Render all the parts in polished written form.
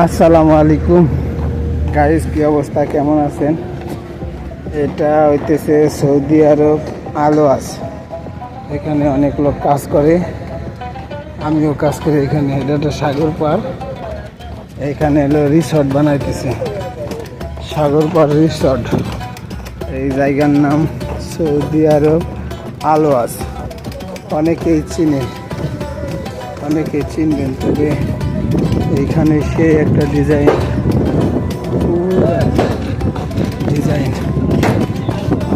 আসসালামু আলাইকুম গাইস, কি অবস্থা, কেমন আছেন? এটা হইতেছে সৌদি আরব আলোয়াস। এখানে অনেক লোক কাজ করে, আমিও কাজ করি এখানে। এটা একটা সাগর পার, এখানে হলো রিসর্ট বানাইতেছে, সাগর পার রিসর্ট। এই জায়গার নাম সৌদি আরব আলোয়াস। অনেকেই চিনবেন, তবে এইখানে সে একটা ডিজাইন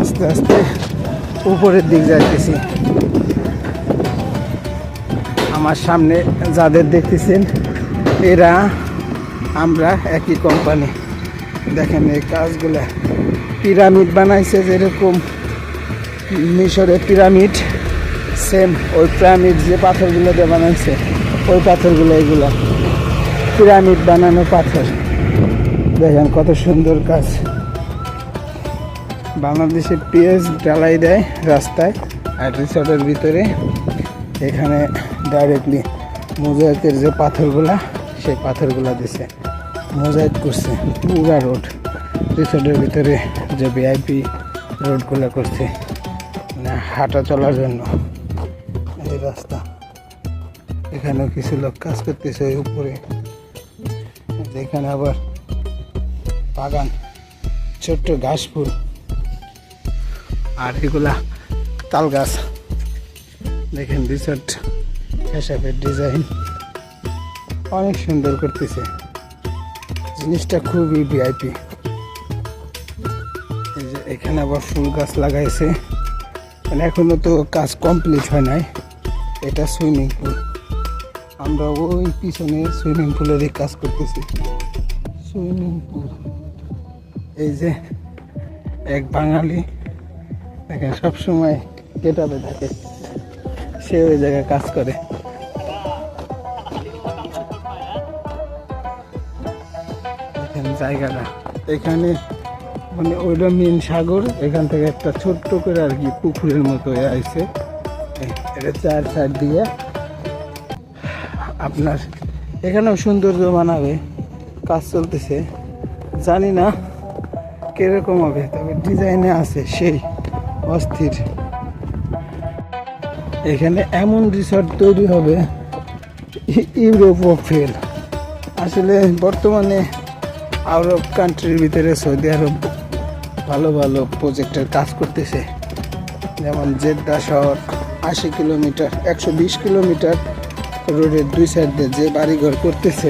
আস্তে আস্তে উপরের দিক যাইতেছি। আমার সামনে যাদের দেখতেছেন এরা আমরা একই কোম্পানি। দেখেন এই কাজগুলা, পিরামিড বানাইছে যেরকম মিশরের পিরামিড, সেম ওই পিরামিড যে পাথরগুলো দিয়ে বানাইছে ওই পাথরগুলো, এগুলা পিরামিড বানানো পাথর। দেখেন কত সুন্দর কাজ। বাংলাদেশে পিএস ঢালাই দেয় রাস্তায় আর রিসর্টের ভিতরে, এখানে ডাইরেক্টলি মোজাইকের যে পাথরগুলা সেই পাথরগুলা দিছে, মোজাইক করছে পুরা রোড। রিসর্টের ভিতরে যে ভিআইপি রোডগুলো করছে মানে হাঁটা চলার জন্য এই রাস্তা। এখানেও কিছু লোক কাজ করতেছে ওই উপরে। এখানে আবার বাগান, ছোট্ট ঘাস ফুল, আর এগুলা তাল গাছ। দেখেন রিসর্ট হিসাবের ডিজাইন অনেক সুন্দর করতেছে, জিনিসটা খুবই ভিআইপি। এই যে এখানে আবার ফুল গাছ লাগাইছে, মানে এখনো তো কাজ কমপ্লিট হয় নাই। এটা সুইমিং পুল, আমরা ওই পিছনে সুইমিং পুলেরই কাজ করতেছি। সুইমিং পুল, এই যে এক বাঙালি দেখেন সবসময় গেটআপে থাকে, সে ওই জায়গায় কাজ করে। দেখেন জায়গাটা, এখানে মানে ওইটা মেন সাগর, এখান থেকে একটা ছোট্ট করে আর কি পুকুরের মতো আইছে। এটা চার সাইড দিয়ে আপনার এখানেও সৌন্দর্য বানাবে, কাজ চলতেছে। জানি না কিরকম হবে, তবে ডিজাইনে আছে সেই অস্থির। এখানে এমন রিসর্ট তৈরি হবে ইউরোপও ফেল। আসলে বর্তমানে আরব কান্ট্রির ভিতরে সৌদি আরব ভালো ভালো প্রজেক্টের কাজ করতেছে। যেমন জেদ্দা শহর 80 কিলোমিটার 120 কিলোমিটার রোডের দুই সাইড দিয়ে যে বাড়িঘর করতেছে